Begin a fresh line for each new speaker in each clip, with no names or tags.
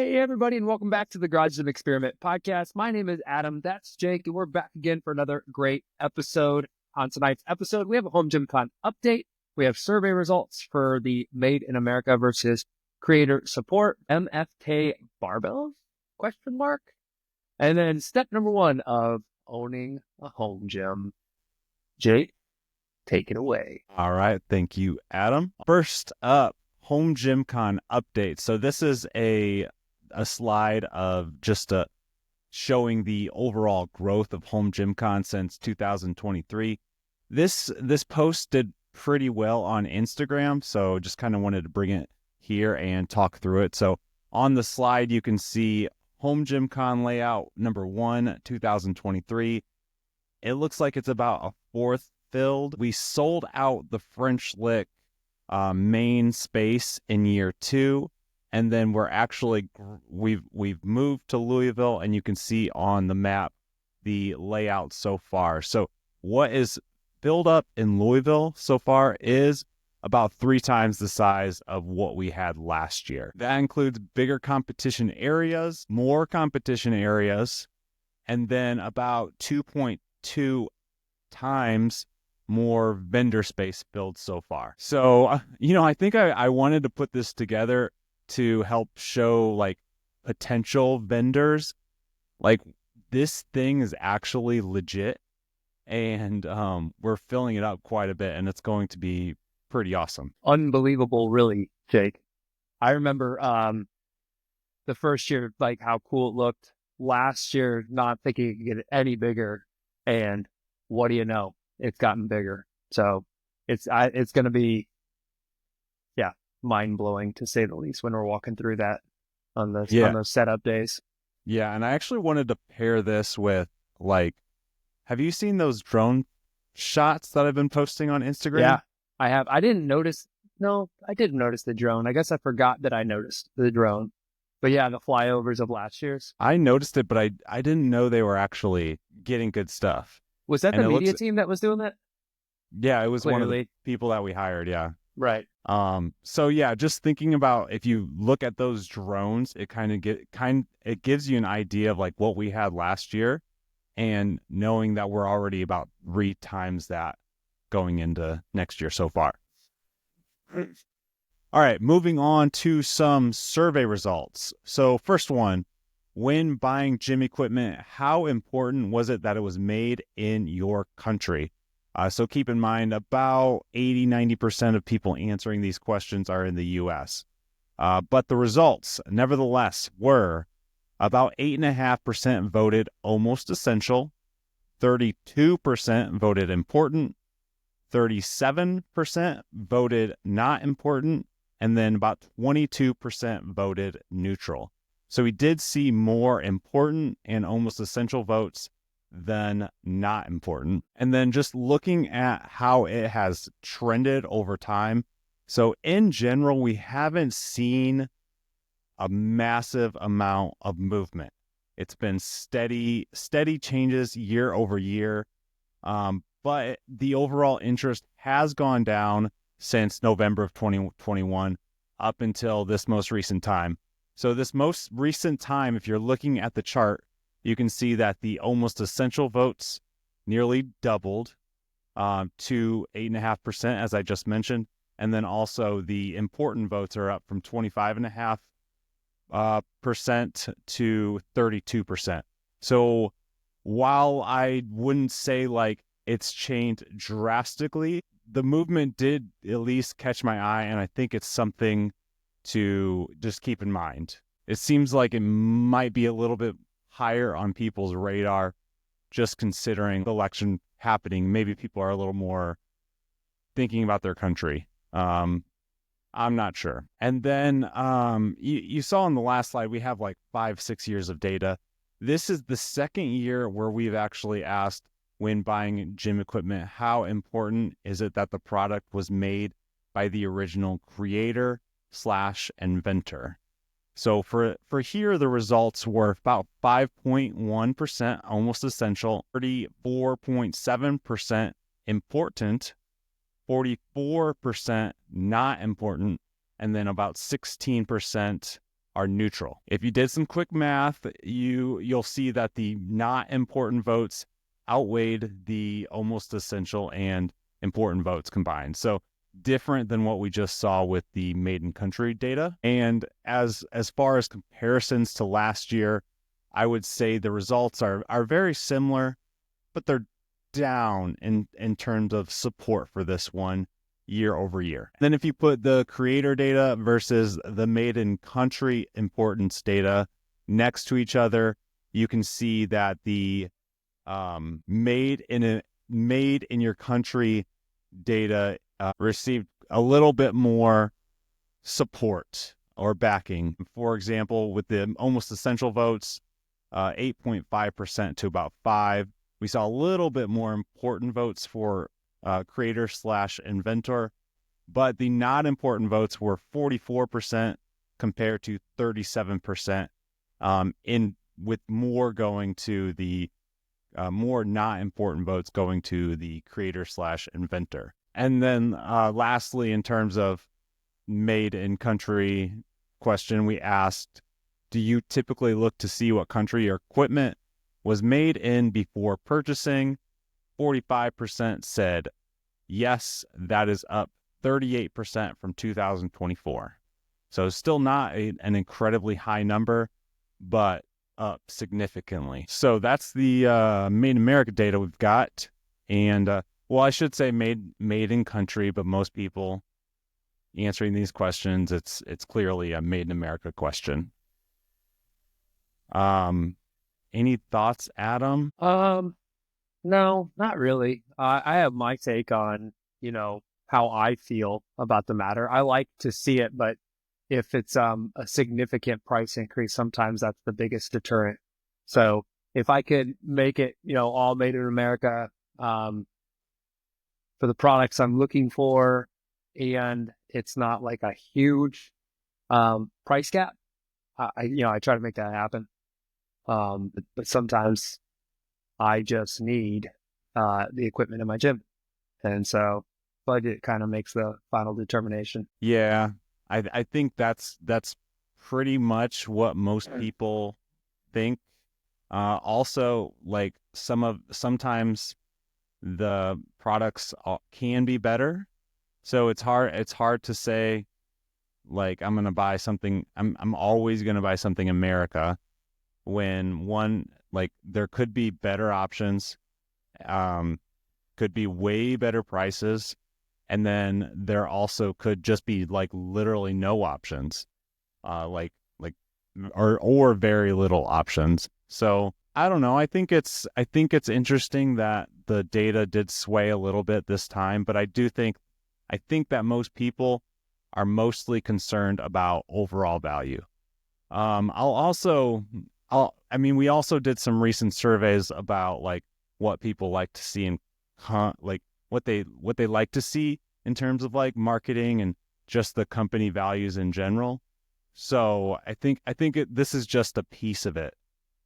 Hey, everybody, and welcome back to the Garage Gym Experiment podcast. My name is Adam. That's Jake, and we're back again for another great episode. On tonight's episode, we have a Home Gym Con update. We have survey results for the Made in America versus Creator Support MFK Barbells? Question mark. And then step number one of owning a home gym. Jake, take it away.
All right. Thank you, Adam. First up, Home Gym Con update. So this is a slide of just showing the overall growth of Home Gym Con since 2023. This post did pretty well on Instagram, so just kind of wanted to bring it here and talk through it. So on the slide, you can see Home Gym Con layout number 1, 2023. It looks like it's about a fourth filled. We sold out the French Lick main space in year 2, and then we've moved to Louisville, and you can see on the map the layout so far. So what is filled up in Louisville so far is about 3 times the size of what we had last year. That includes bigger competition areas, more competition areas, and then about 2.2 times more vendor space filled so far. So, I think I wanted to put this together to help show like potential vendors. Like, this thing is actually legit, and we're filling it up quite a bit, and it's going to be pretty awesome.
Unbelievable, really, Jake. I remember the first year, like how cool it looked. Last year, not thinking it could get any bigger, and what do you know? It's gotten bigger. So it's going to be, mind blowing to say the least when we're walking through that on those setup days.
Yeah, and I actually wanted to pair this with, like, have you seen those drone shots that I've been posting on Instagram?
Yeah, I have. I didn't notice. No, I didn't notice the drone. I guess I forgot that I noticed the drone. But yeah, the flyovers of last year's.
I noticed it, but I didn't know they were actually getting good stuff.
Was that the media team that was doing that?
Yeah, it was one of the people that we hired, yeah.
Right.
So yeah, just thinking about, if you look at those drones, it it gives you an idea of like what we had last year, and knowing that we're already about 3 times that going into next year so far. All right, moving on to some survey results. So first one, when buying gym equipment, how important was it that it was made in your country? So keep in mind, about 80-90% of people answering these questions are in the U.S. But the results, nevertheless, were about 8.5% voted almost essential, 32% voted important, 37% voted not important, and then about 22% voted neutral. So we did see more important and almost essential votes than not important. And then just looking at how it has trended over time. So in general, we haven't seen a massive amount of movement. It's been steady changes year over year. But the overall interest has gone down since November of 2021 up until this most recent time. So this most recent time, if you're looking at the chart, you can see that the almost essential votes nearly doubled to 8.5%, as I just mentioned. And then also the important votes are up from 25.5% to 32%. So while I wouldn't say like it's changed drastically, the movement did at least catch my eye, and I think it's something to just keep in mind. It seems like it might be a little bit higher on people's radar, just considering the election happening. Maybe people are a little more thinking about their country. I'm not sure. And then you saw on the last slide, we have like 5-6 years of data. This is the second year where we've actually asked, when buying gym equipment, how important is it that the product was made by the original creator/inventor? So for here, the results were about 5.1% almost essential, 34.7% important, 44% not important, and then about 16% are neutral. If you did some quick math, you'll see that the not important votes outweighed the almost essential and important votes combined. So different than what we just saw with the made in country data. And as far as comparisons to last year, I would say the results are very similar, but they're down in terms of support for this one year over year. Then if you put the creator data versus the made in country importance data next to each other, you can see that the made in your country data received a little bit more support or backing. For example, with the almost essential votes, 8.5% to about 5%. We saw a little bit more important votes for creator/inventor, but the not important votes were 44% compared to 37%, with more going to the more not important votes going to the creator/inventor. And then lastly, in terms of made in country question, we asked, do you typically look to see what country your equipment was made in before purchasing? 45% said yes. That is up 38% from 2024. So still not an incredibly high number, but up significantly. So that's the Made in America data we've got. And well, I should say made in country, but most people answering these questions, it's clearly a Made in America question. Any thoughts, Adam?
No, not really. I have my take on, how I feel about the matter. I like to see it, but if it's a significant price increase, sometimes that's the biggest deterrent. So if I could make it, all made in America, for the products I'm looking for, and it's not like a huge price gap, I try to make that happen. But sometimes I just need the equipment in my gym. And so budget kind of makes the final determination.
Yeah, I think that's pretty much what most people think. Also, like sometimes the products can be better. So it's hard to say, like, I'm going to buy something. I'm always going to buy something America, when one, like, there could be better options, could be way better prices, and then there also could just be like literally no options, or very little options. So I don't know. I think it's interesting that the data did sway a little bit this time, but I think that most people are mostly concerned about overall value. We also did some recent surveys about like what people like to see and like what they like to see in terms of like marketing and just the company values in general. So I think this is just a piece of it,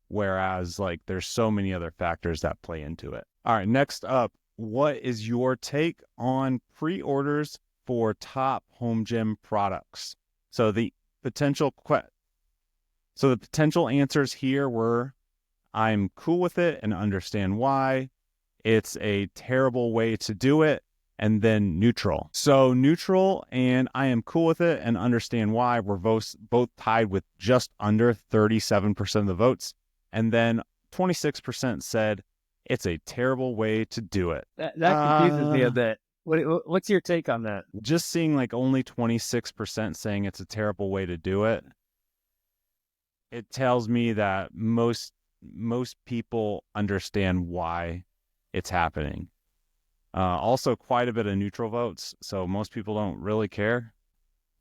whereas like there's so many other factors that play into it. All right, next up, what is your take on pre-orders for top home gym products? So the potential answers here were, I'm cool with it and understand why. It's a terrible way to do it. And then neutral. So neutral and I am cool with it and understand why were both tied with just under 37% of the votes. And then 26% said it's a terrible way to do it.
That confuses me a bit. What's your take on that?
Just seeing like only 26% saying it's a terrible way to do it, it tells me that most people understand why it's happening. Also quite a bit of neutral votes, so most people don't really care.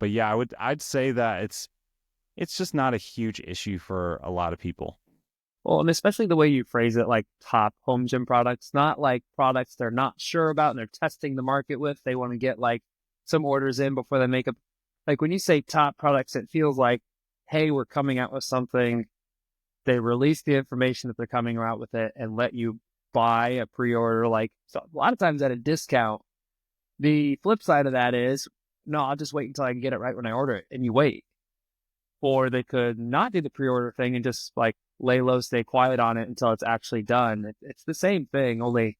But yeah, I'd say that it's just not a huge issue for a lot of people.
Well, and especially the way you phrase it, like top home gym products, not like products they're not sure about and they're testing the market with. They want to get like some orders in before they make like when you say top products, it feels like, hey, we're coming out with something. They release the information that they're coming out with it and let you buy a pre-order, like, so a lot of times at a discount. The flip side of that is, no, I'll just wait until I can get it right when I order it, and you wait. or they could not do the pre-order thing and just like lay low, stay quiet on it until it's actually done. It's the same thing, only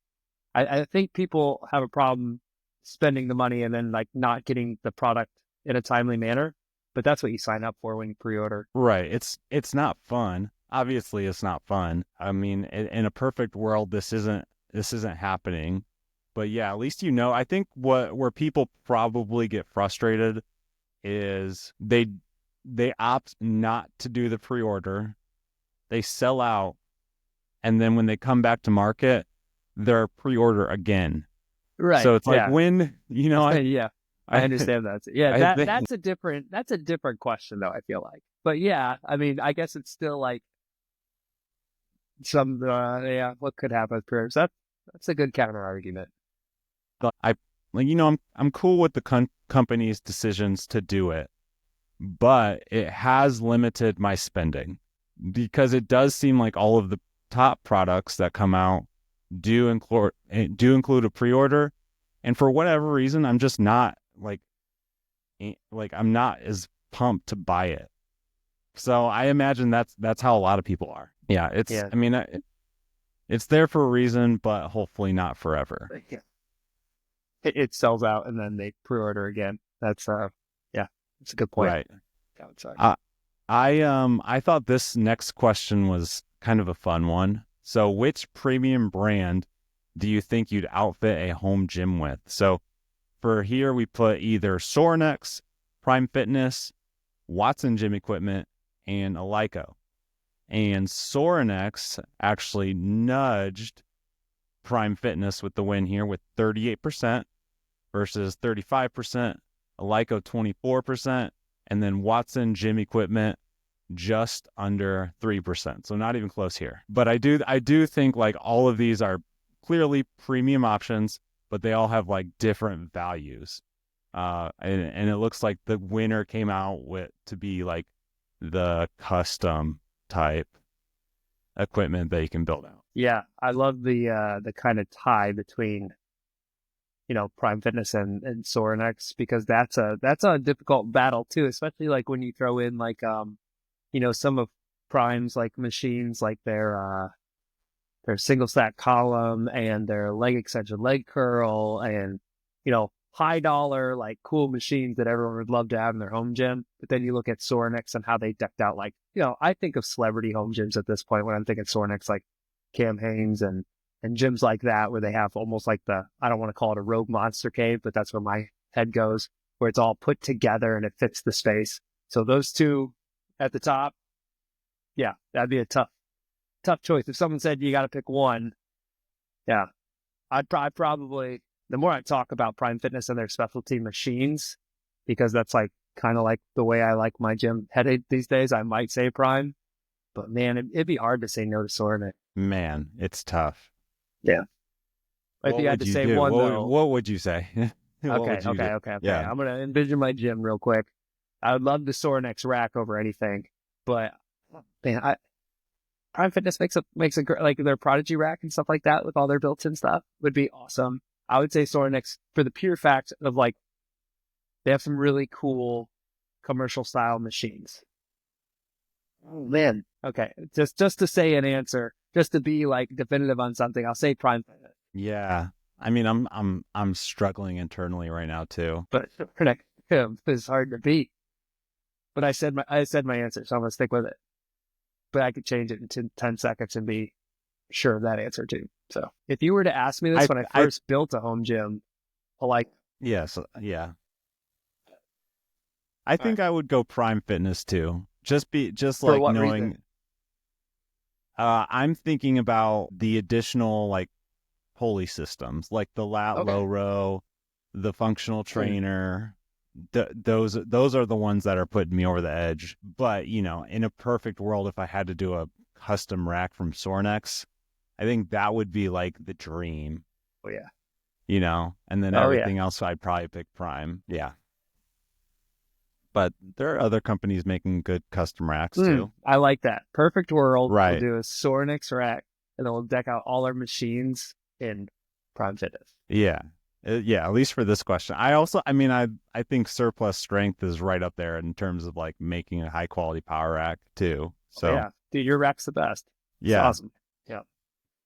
I think people have a problem spending the money and then like not getting the product in a timely manner. But that's what you sign up for when you pre-order.
Right. It's not fun. Obviously, it's not fun. I mean, in a perfect world, this isn't happening. But yeah, at least I think where people probably get frustrated is they opt not to do the pre-order. They sell out, and then when they come back to market, they're pre-order again.
Right.
So it's like
Yeah.
when,
Yeah. I understand that. Yeah,
I think,
that's a different question though, I feel like. But yeah, I mean, I guess it's still like what could happen with pre-orders. That's a good counter argument.
I'm cool with the company's decisions to do it, but it has limited my spending because it does seem like all of the top products that come out do include a pre-order, and for whatever reason, I'm just not I'm not as pumped to buy it. So I imagine that's how a lot of people are. Yeah,
Yeah.
I mean, it's there for a reason, but hopefully not forever.
Yeah. It sells out and then they pre-order again. That's that's a good point.
Right.
Downside.
I thought this next question was kind of a fun one. So, which premium brand do you think you'd outfit a home gym with? So, for here we put either Sorinex, Prime Fitness, Watson Gym Equipment, and Alico. And Sorinex actually nudged Prime Fitness with the win here with 38% versus 35%, Alico 24%, and then Watson Gym Equipment just under 3%. So not even close here. But I do think like all of these are clearly premium options, but they all have like different values. And it looks like the winner came out to be like the custom type equipment that you can build out.
Yeah, I love the kind of tie between Prime Fitness and Sorinex, because that's a difficult battle too, especially like when you throw in like some of Prime's like machines, like their single stack column and their leg extension leg curl, and high dollar like cool machines that everyone would love to have in their home gym. But then you look at Sorinex and how they decked out, like I think of celebrity home gyms at this point when I'm thinking Sorinex, like Cam Hanes and gyms like that, where they have almost like I don't want to call it a rogue monster cave, but that's where my head goes, where it's all put together and it fits the space. So those two at the top, yeah, that'd be a tough choice. If someone said you got to pick one, yeah, I'd probably, the more I talk about Prime Fitness and their specialty machines, because that's like kind of like the way I like my gym headed these days, I might say Prime, but man, it'd be hard to say no to Sorinex.
Man, it's tough.
Yeah. If you had to say one, though,
what would you say?
Okay. Yeah. I'm gonna envision my gym real quick. I would love the Sorinex rack over anything, but man, Prime Fitness makes a great, like their Prodigy rack and stuff like that with all their built-in stuff would be awesome. I would say Sorinex for the pure fact of like they have some really cool commercial style machines. Oh man. Okay. Just to say an answer, just to be like definitive on something, I'll say Prime Fitness.
Yeah. I mean, I'm struggling internally right now too.
But it's hard to beat. But I said my answer, so I'm gonna stick with it. But I could change it in 10 seconds and be sure of that answer too. So if you were to ask me this when I first built a home gym,
yes, yeah. I think I would go Prime Fitness too. Just like knowing.
Reason?
I'm thinking about the additional like pulley systems, like the lat low row, the functional trainer. Those are the ones that are putting me over the edge. But in a perfect world, if I had to do a custom rack from Sorinex, I think that would be like the dream.
Oh yeah.
And then everything else, I'd probably pick Prime. Yeah. But there are other companies making good custom racks too.
I like that. Perfect world.
Right.
We'll do a Sorinex rack and then we'll deck out all our machines in Prime Fitness.
Yeah. Yeah, at least for this question. I think surplus strength is right up there in terms of like making a high quality power rack too.
Oh,
So
yeah. Dude, your rack's the best. It's
yeah.
awesome. Yeah.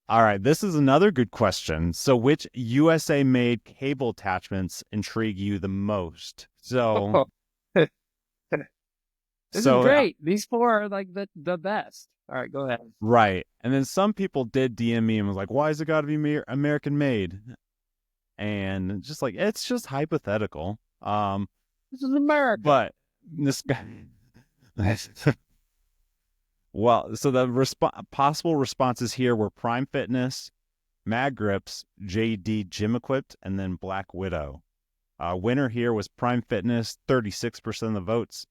All right, this is another good question. So, which USA made cable attachments intrigue you the most?
This is
So
great. These four are like the best. All right, go ahead.
right. And then some people did DM me and was like, "Why is it got to be American made?" And just like it's just hypothetical.
This is America.
But this guy. Well, so the possible responses here were Prime Fitness, Mag Grips, JD Gym Equipped, and then Black Widow. Winner here was Prime Fitness, 36% of the votes.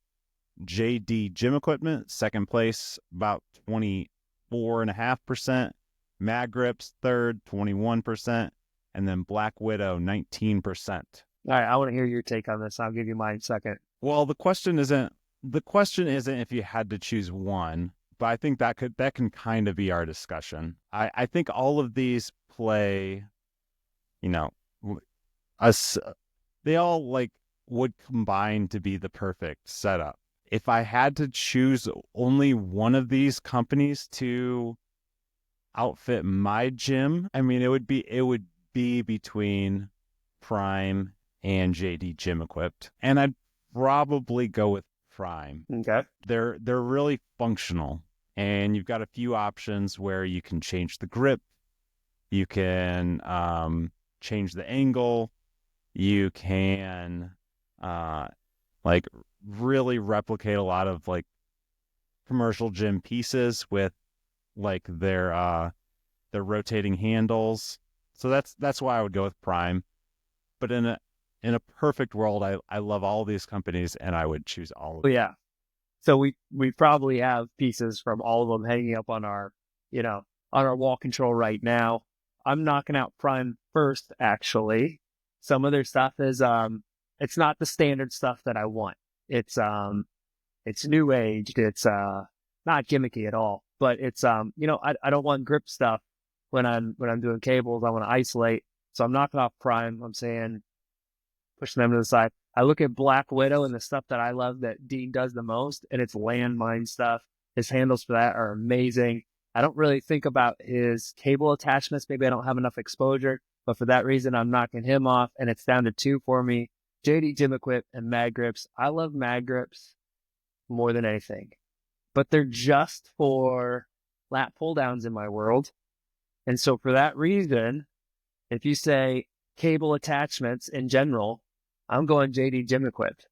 JD Gym Equipment, second place, about 24.5%. Mag Grips, third, 21%. And then Black Widow, 19%.
All right, I want to hear your take on this. I'll give you mine second.
Well, the question isn't if you had to choose one, but I think that can kind of be our discussion. I think all of these play, you know, us they all like would combine to be the perfect setup. If I had to choose only one of these companies to outfit my gym, I mean it would be between Prime and JD Gym Equipped. And I'd probably go with Prime.
Okay.
They're really functional, and you've got a few options where you can change the grip, you can change the angle, you can like really replicate a lot of like commercial gym pieces with like their rotating handles. So that's why I would go with Prime. But in a perfect world, I love all these companies and I would choose all of
Well,
them.
yeah. So we probably have pieces from all of them hanging up on our, on our wall control right now. I'm knocking out Prime first, actually. Some of their stuff is it's not the standard stuff that I want. It's new age. It's not gimmicky at all. But it's I don't want grip stuff when I'm doing cables. I want to isolate. So I'm knocking off Prime. I'm saying pushing them to the side. I look at Black Widow and the stuff that I love that Dean does the most, and it's landmine stuff. His handles for that are amazing. I don't really think about his cable attachments. Maybe I don't have enough exposure, but for that reason, I'm knocking him off, and it's down to two for me. JD Gym Equip and Mag Grips. I love Mag Grips more than anything, but they're just for lat pull downs in my world. And so for that reason, if you say cable attachments in general, I'm going JD Gym Equipped.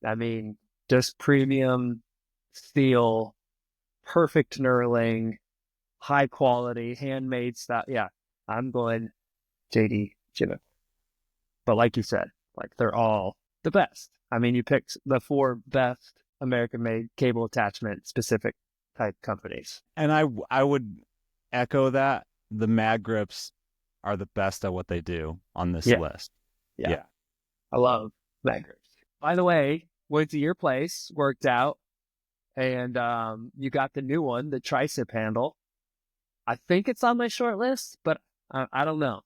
I mean, just premium steel, perfect knurling, high quality, handmade stuff. Yeah, I'm going JD Gym Equipped. But like you said, like they're all the best. I mean, you picked the four best American made cable attachment specific type companies.
And I would echo that. The Mag Grips are the best at what they do on this
Yeah.
list.
Yeah.
Yeah.
I love Mag Grips. By the way, went to your place, worked out, and you got the new one, the tricep handle. I think it's on my short list, but I don't know.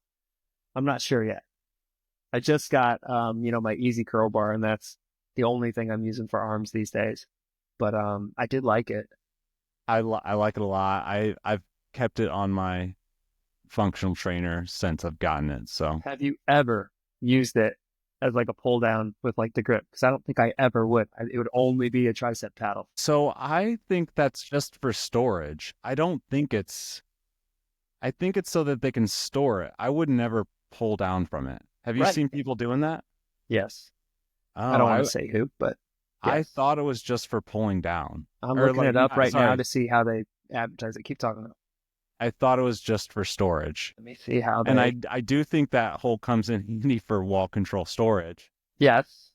I'm not sure yet. I just got my easy curl bar, and that's the only thing I'm using for arms these days. But I did like it.
I like it a lot. I've kept it on my functional trainer since I've gotten it. So
Have you ever used it as like a pull down with like the grip? Because I don't think I ever would. It would only be a tricep paddle.
so I think that's just for storage. I think it's so that they can store it. I would never pull down from it. Have you
Right.
seen people doing that?
Yes. I
Oh,
don't want to say who, but
I
yes.
thought it was just for pulling down.
I'm
Or
looking
like,
it up right now
sorry,
to see how they advertise it. Keep talking about it.
I thought it was just for storage.
Let me see how
And
they.
I do think that hole comes in handy for wall control storage.
Yes.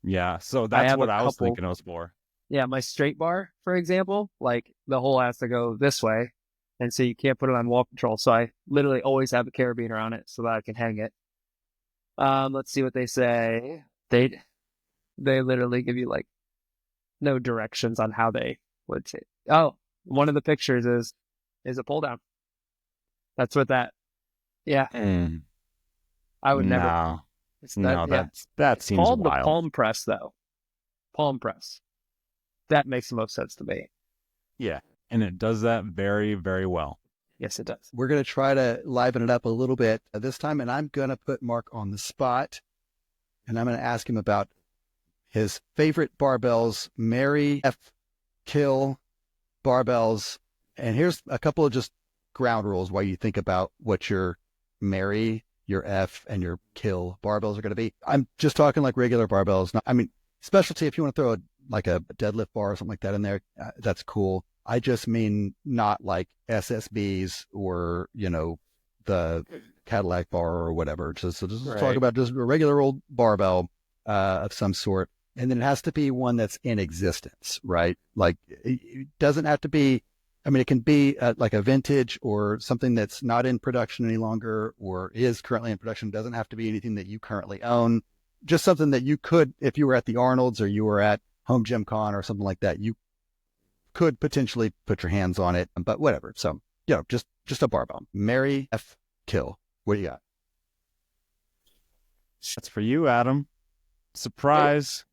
Yeah, so
I
that's
have a
what I was
couple.
thinking it was for.
Yeah, my straight bar, for example, like the hole has to go this way. And so you can't put it on wall control. So I literally always have a carabiner on it so that I can hang it. Let's see what they say. They literally give you like no directions on how they would say. Oh, one of the pictures is a pull down. That's what that. Yeah.
Mm.
I would never.
No,
It's that.
no,
Yeah.
that
It's
seems
called the
wild.
palm press, though. Palm press. That makes the most sense to me.
Yeah, and it does that very, very well.
Yes, it does.
We're going to try to liven it up a little bit this time, and I'm going to put Mark on the spot, and I'm going to ask him about his favorite barbells, marry, F, kill barbells. And here's a couple of just ground rules while you think about what your marry, your F, and your kill barbells are going to be. I'm just talking like regular barbells. I mean, specialty, if you want to throw like a deadlift bar or something like that in there, that's cool. I just mean not like SSBs or, the Cadillac bar or whatever. Just
Right.
talk about just a regular old barbell of some sort. And then it has to be one that's in existence, right? Like it doesn't have to be, I mean, it can be like a vintage or something that's not in production any longer or is currently in production. It doesn't have to be anything that you currently own. Just something that you could, if you were at the Arnold's or you were at Home Gym Con or something like that, you could potentially put your hands on it, but whatever. So, just a barbell. Marry, F, kill. What do you got?
That's for you, Adam. Surprise.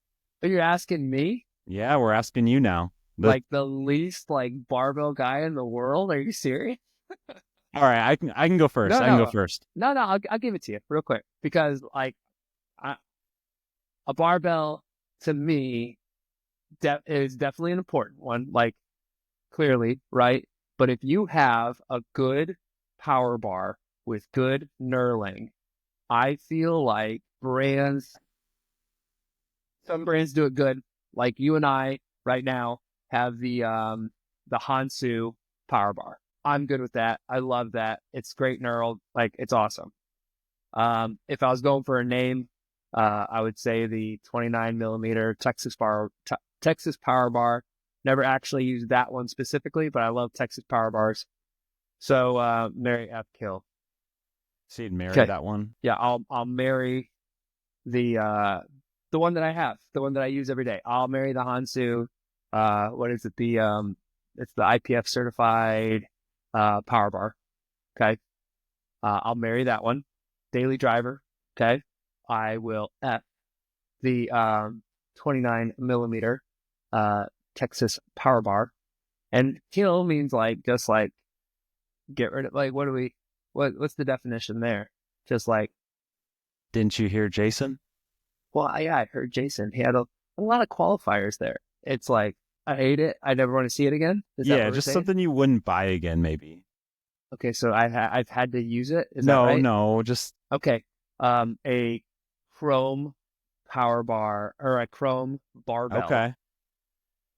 Are you asking me?
Yeah, we're asking you now.
Like the least like barbell guy in the world? Are you serious?
All right, I can go first.
No,
I can
no.
go first.
No, I'll give it to you real quick because like a barbell to me is definitely an important one, like clearly, right? But if you have a good power bar with good knurling, I feel like some brands do it good. Like you and I right now have the Hansu power bar. I'm good with that. I love that. It's great knurled. Like it's awesome. If I was going for a name, I would say the 29 millimeter Texas Power Bar. Never actually used that one specifically, but I love Texas Power Bars. So marry F kill.
So you'd marry
Okay.
that one?
Yeah, I'll marry the one that I have, the one that I use every day. I'll marry the Hansu. What is it? It's the IPF certified power bar. Okay. I'll marry that one. Daily driver. Okay. I will F the 29 millimeter Texas power bar. And kill means like just like get rid of, like what's the definition there? Just like,
Didn't you hear Jason?
well, yeah, I heard Jason. He had a lot of qualifiers there. It's like, I hate it. I never want to see it again. Is that
Yeah,
what we're
just
saying?
something you wouldn't buy again, maybe.
Okay, so I've had to use it. Is that right?
No, just
Okay. A chrome power bar or a chrome barbell.
okay.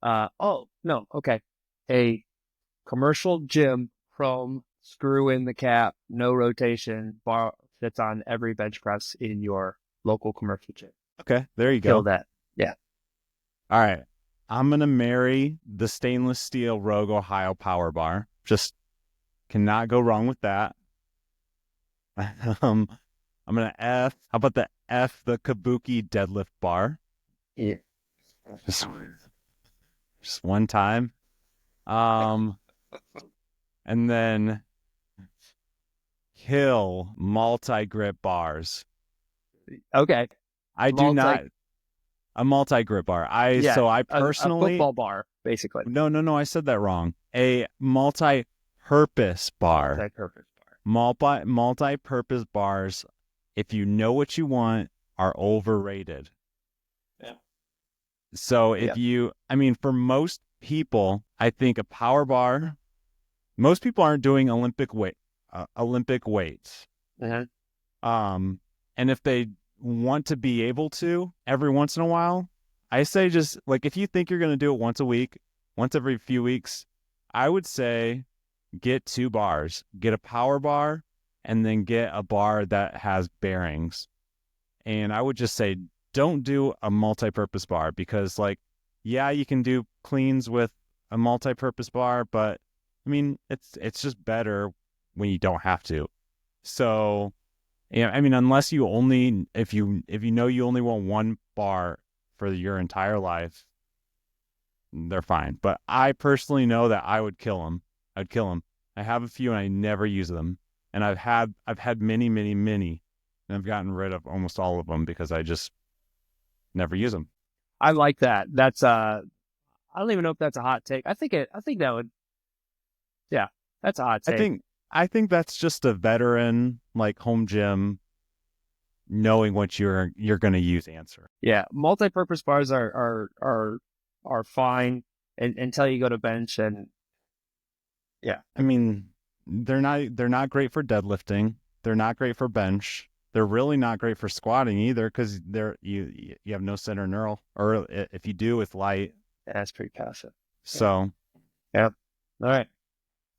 Oh, no. Okay. A commercial gym chrome screw in the cap, no rotation bar that's on every bench press in your local commercial gym.
Okay, there you
Kill
go.
that. Yeah.
All right. I'm going to marry the stainless steel Rogue Ohio power bar. Just cannot go wrong with that. I'm going to F. How about the Kabuki deadlift bar?
Yeah.
Just one time. And then kill multi-grip bars.
Okay.
I do not a multi-grip bar. I personally
a football bar, basically.
No, I said that wrong. A multi-purpose bar. Multi-purpose bars, if you know what you want, are overrated.
Yeah.
So for most people, I think a power bar, most people aren't doing Olympic weights.
Uh-huh.
And if they want to be able to every once in a while, I say just like if you think you're going to do it once a week, once every few weeks, I would say get 2 bars. Get a power bar and then get a bar that has bearings. And I would just say don't do a multi-purpose bar because you can do cleans with a multi-purpose bar, but I mean, it's just better when you don't have to. So, unless you only, if you know you only want one bar for your entire life, they're fine. But I personally know that I would kill them. I have a few and I never use them. And I've had many, many, many And I've gotten rid of almost all of them because I just never use them.
I like that. That's I don't even know if that's a hot take. I think that would, yeah, that's a hot take.
I think that's just a veteran like home gym knowing what you're going to use answer.
Yeah, multi-purpose bars are fine until you go to bench, and yeah.
I mean, they're not great for deadlifting. They're not great for bench. They're really not great for squatting either because you have no center neural, or if you do, it's light.
Yeah, that's pretty passive.
So,
yeah. All right.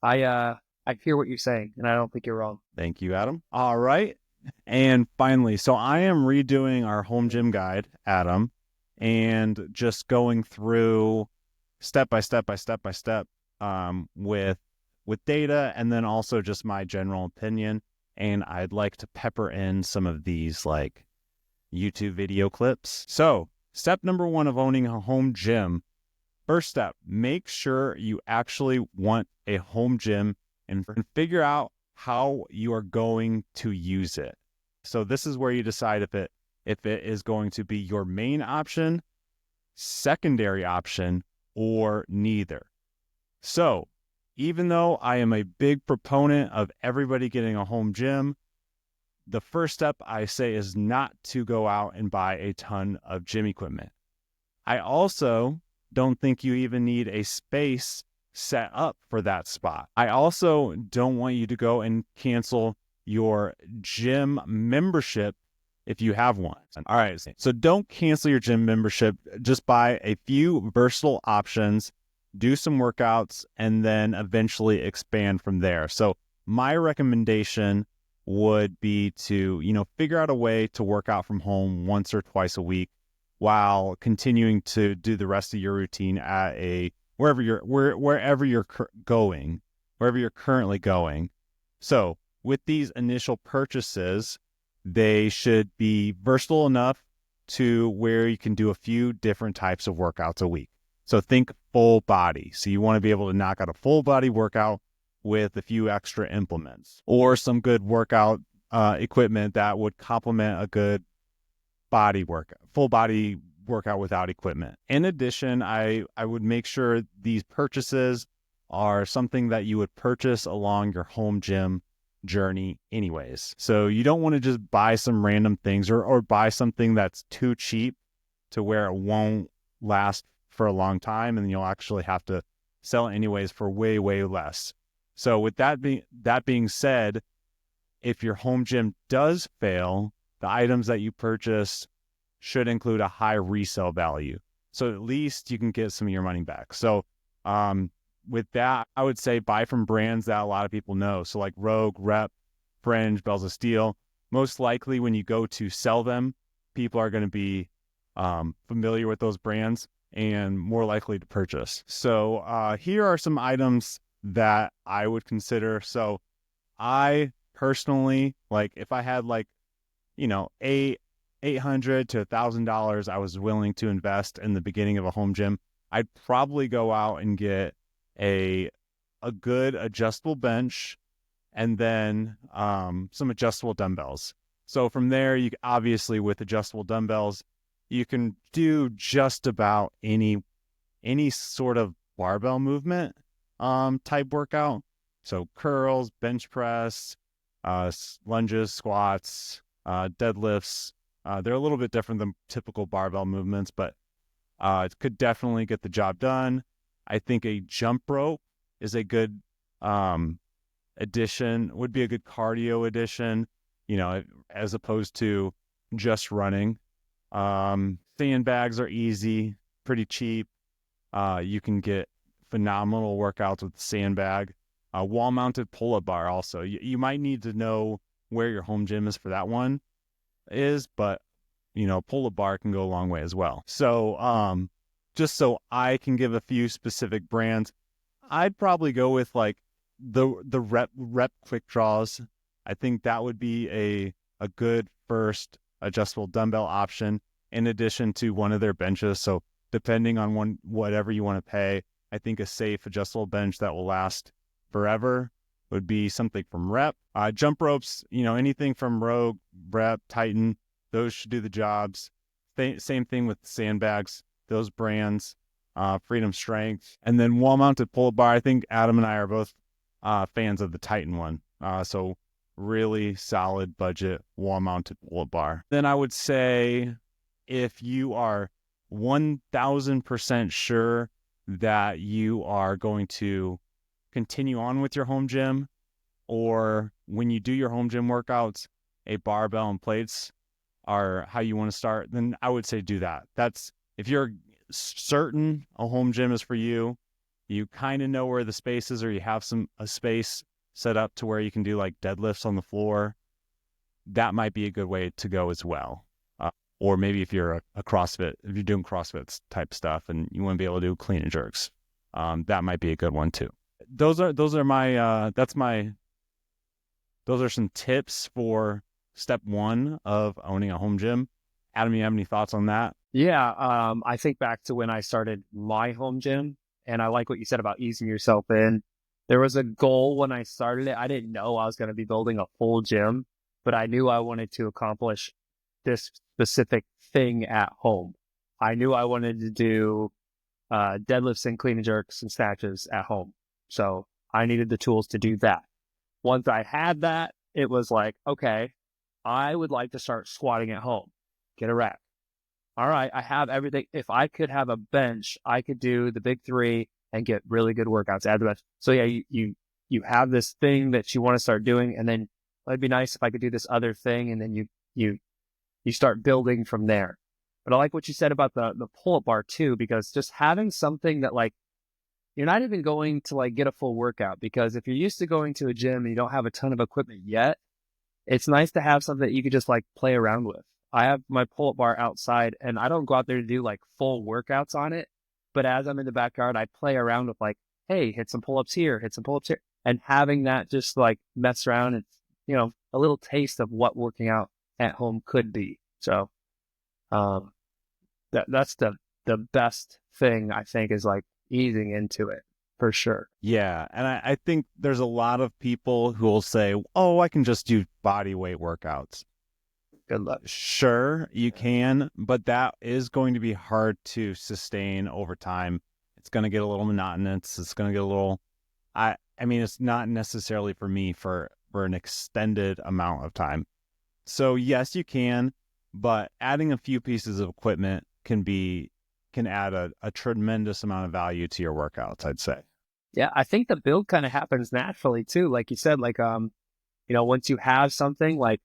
I hear what you're saying, and I don't think you're wrong.
Thank you, Adam. All right. And finally, so I am redoing our home gym guide, Adam, and just going through step by step with data, and then also just my general opinion. And I'd like to pepper in some of these like YouTube video clips. So step number 1 of owning a home gym. First step, make sure you actually want a home gym and figure out how you are going to use it. So this is where you decide if it is going to be your main option, secondary option, or neither. So even though I am a big proponent of everybody getting a home gym, the first step I say is not to go out and buy a ton of gym equipment. I also don't think you even need a space set up for that spot. I also don't want you to go and cancel your gym membership if you have one. All right, so don't cancel your gym membership. Just buy a few versatile options, do some workouts, and then eventually expand from there. So my recommendation would be to, figure out a way to work out from home once or twice a week while continuing to do the rest of your routine at wherever you're currently going. So with these initial purchases, they should be versatile enough to where you can do a few different types of workouts a week. So think full body. So you want to be able to knock out a full body workout with a few extra implements or some good workout equipment that would complement a good full body workout without equipment. In addition, I would make sure these purchases are something that you would purchase along your home gym journey anyways. So you don't want to just buy some random things or buy something that's too cheap to where it won't last for a long time and you'll actually have to sell it anyways for way, way less. So with that being said, if your home gym does fail, the items that you purchase should include a high resale value. So at least you can get some of your money back. So with that, I would say buy from brands that a lot of people know. So like Rogue, Rep, Fringe, Bells of Steel. Most likely when you go to sell them, people are going to be familiar with those brands and more likely to purchase. So here are some items that I would consider. So I personally, like if I had like, $800 to $1,000 I was willing to invest in the beginning of a home gym, I'd probably go out and get a good adjustable bench and then some adjustable dumbbells. So from there, you obviously with adjustable dumbbells, you can do just about any sort of barbell movement type workout. So curls, bench press, lunges, squats, deadlifts. They're a little bit different than typical barbell movements, but it could definitely get the job done. I think a jump rope is a good addition, would be a good cardio addition, as opposed to just running. Sandbags are easy, pretty cheap. You can get phenomenal workouts with the sandbag. Wall-mounted pull-up bar also. You might need to know where your home gym is for that one but pull-up bar can go a long way as well. So just so I can give a few specific brands, I'd probably go with like the rep quick draws. I think that would be a good first adjustable dumbbell option in addition to one of their benches. So depending on whatever you want to pay, I think a safe adjustable bench that will last forever would be something from Rep. Jump ropes, anything from Rogue, Rep, Titan, those should do the jobs. Same thing with sandbags, those brands, Freedom Strength. And then wall-mounted pull-up bar, I think Adam and I are both fans of the Titan one. So really solid budget wall-mounted pull-up bar. Then I would say if you are 1,000% sure that you are going to continue on with your home gym, or when you do your home gym workouts, a barbell and plates are how you want to start, then I would say do that. That's if you're certain a home gym is for you, you kind of know where the space is, or you have a space set up to where you can do like deadlifts on the floor, that might be a good way to go as well. Or maybe if you're a CrossFit, if you're doing CrossFit type stuff and you want to be able to do clean and jerks, that might be a good one too. Those are some tips for step one of owning a home gym. Adam, you have any thoughts on that?
Yeah, I think back to when I started my home gym, and I like what you said about easing yourself in. There was a goal when I started it. I didn't know I was going to be building a full gym, but I knew I wanted to accomplish this specific thing at home. I knew I wanted to do deadlifts and clean and jerks and snatches at home. So I needed the tools to do that. Once I had that, it was like, okay, I would like to start squatting at home, get a rack. All right, I have everything. If I could have a bench, I could do the big three and get really good workouts at the bench. So yeah, you have this thing that you want to start doing, and then it'd be nice if I could do this other thing, and then you start building from there. But I like what you said about the pull-up bar too, because just having something that like, you're not even going to like get a full workout, because if you're used to going to a gym and you don't have a ton of equipment yet, it's nice to have something that you could just like play around with. I have my pull-up bar outside and I don't go out there to do like full workouts on it. But as I'm in the backyard, I play around with like, hey, hit some pull-ups here, hit some pull-ups here. And having that just like mess around, it's, a little taste of what working out at home could be. So that's the best thing, I think, is like easing into it for sure.
Yeah. And I think there's a lot of people who will say, oh, I can just do body weight workouts.
Good luck.
Sure, you can, but that is going to be hard to sustain over time. It's going to get a little monotonous. It's going to get a little, I mean, it's not necessarily for me for an extended amount of time. So yes, you can, but adding a few pieces of equipment can add a tremendous amount of value to your workouts, I'd say.
Yeah, I think the build kind of happens naturally too. Like you said, like, once you have something, like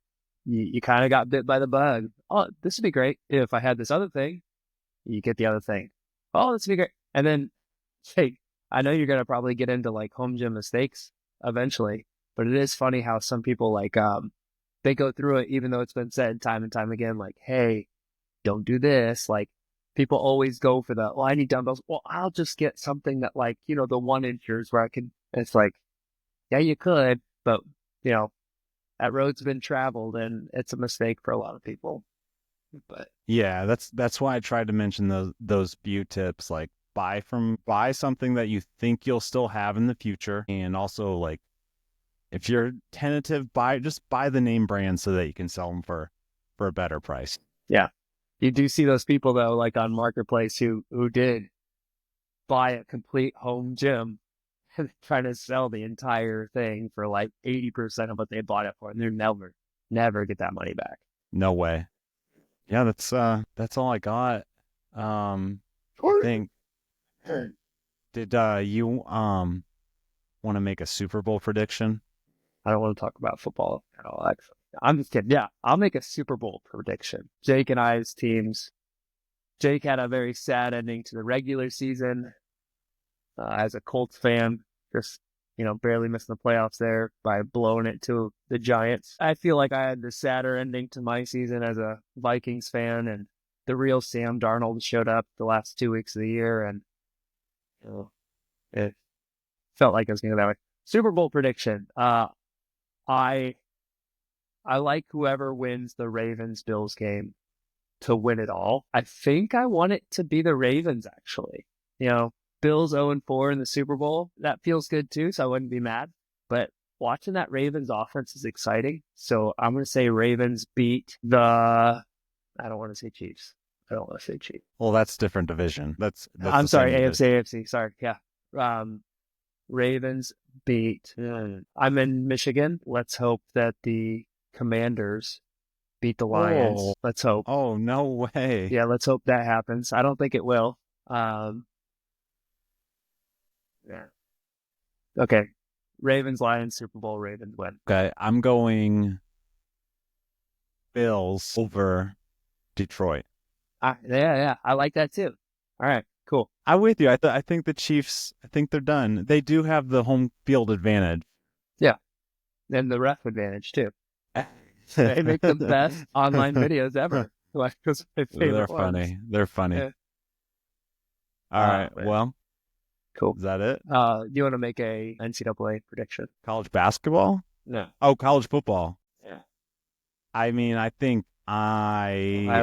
you kind of got bit by the bug. Oh, this would be great if I had this other thing. You get the other thing. Oh, this would be great. And then, hey, I know you're going to probably get into like home gym mistakes eventually, but it is funny how some people like, they go through it, even though it's been said time and time again, like, hey, don't do this. Like, people always go for I need dumbbells. Well, I'll just get something that like, the 1-inchers where I can, it's like, yeah, you could, but that road's been traveled and it's a mistake for a lot of people. But
yeah, that's why I tried to mention those few tips, like buy something that you think you'll still have in the future. And also like, if you're tentative, just buy the name brand so that you can sell them for a better price.
Yeah. You do see those people though, like on Marketplace who did buy a complete home gym and trying to sell the entire thing for like 80% of what they bought it for, and they're never get that money back.
No way. Yeah, that's all I got. I think. Did you want to make a Super Bowl prediction?
I don't want to talk about football at all, actually. I'm just kidding. Yeah, I'll make a Super Bowl prediction. Jake and I's teams. Jake had a very sad ending to the regular season. As a Colts fan, just, barely missing the playoffs there by blowing it to the Giants. I feel like I had the sadder ending to my season as a Vikings fan, and the real Sam Darnold showed up the last 2 weeks of the year, and it felt like it was going to go that way. Super Bowl prediction. I like whoever wins the Ravens-Bills game to win it all. I think I want it to be the Ravens, actually. Bills 0-4 in the Super Bowl. That feels good too, so I wouldn't be mad. But watching that Ravens offense is exciting. So I'm going to say Ravens beat I don't want to say Chiefs. I don't want to say Chiefs.
Well, that's different division. That's
I'm
the
sorry,
same division.
AFC. Sorry. Yeah. Ravens beat. I'm in Michigan. Let's hope that the Commanders beat the Lions.
Oh.
Let's hope.
Oh, no way.
Yeah, let's hope that happens. I don't think it will. Yeah. Okay. Ravens, Lions, Super Bowl, Ravens win.
Okay, I'm going Bills over Detroit.
Yeah. I like that too. All right, cool.
I'm with you. I think the Chiefs, I think they're done. They do have the home field advantage.
Yeah. And the ref advantage too. They make the best online videos ever. Like, those are my favorite
They're
ones.
funny. They're funny.
Yeah.
All right.
Man.
Well,
Cool.
is that it?
Do you want to make a NCAA prediction?
College basketball?
No.
Oh, college football.
Yeah.
I mean,
Ohio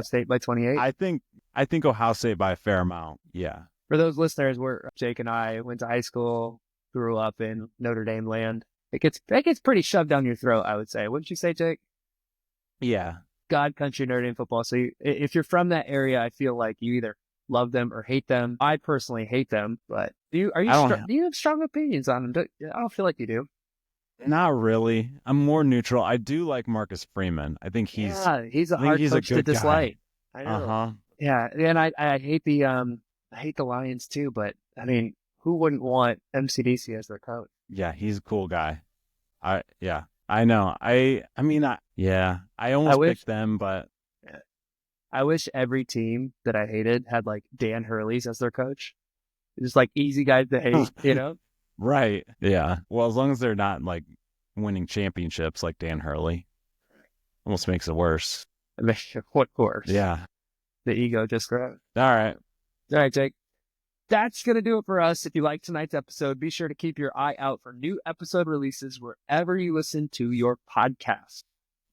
State by 28.
I think Ohio State by a fair amount. Yeah.
For those listeners, where Jake and I went to high school, grew up in Notre Dame land. It gets pretty shoved down your throat, I would say. Wouldn't you say, Jake?
Yeah.
God country Notre Dame football. So if you're from that area, I feel like you either love them or hate them. I personally hate them, but do you have strong opinions on them? I don't feel like you do.
Not really. I'm more neutral. I do like Marcus Freeman. I think he's
a hard coach to dislike. I know.
Uh-huh.
Yeah, and I hate the Lions too, but I mean, who wouldn't want MCDC as their coach?
Yeah, he's a cool guy. I know. I almost picked them, but
I wish every team that I hated had like Dan Hurley's as their coach. Just like easy guys to hate, you know?
Right. Yeah. Well, as long as they're not like winning championships like Dan Hurley, almost makes it worse.
What course?
Yeah.
The ego just grows.
All right,
Jake. That's going to do it for us. If you liked tonight's episode, be sure to keep your eye out for new episode releases wherever you listen to your podcast.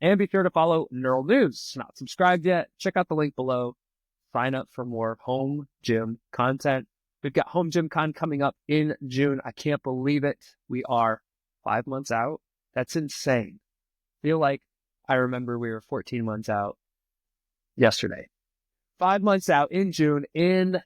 And be sure to follow Neural News. Not subscribed yet? Check out the link below. Sign up for more home gym content. We've got Home Gym Con coming up in June. I can't believe it. We are 5 months out. That's insane. Feel like I remember we were 14 months out yesterday. 5 months out in June in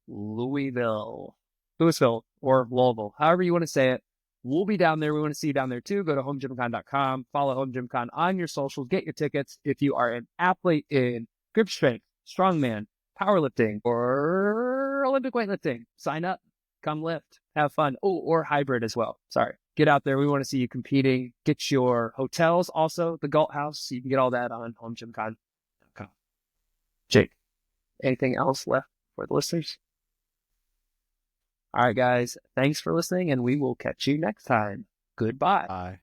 Louisville, or Louisville, however you want to say it. We'll be down there. We want to see you down there too. Go to homegymcon.com. Follow Home Gym Con on your socials. Get your tickets. If you are an athlete in grip strength, strongman, powerlifting, or Olympic weightlifting, sign up. Come lift. Have fun. Oh, or hybrid as well. Sorry. Get out there. We want to see you competing. Get your hotels also, the Galt House. So you can get all that on homegymcon.com. Jake, anything else left for the listeners? All right, guys. Thanks for listening, and we will catch you next time. Goodbye.
bye.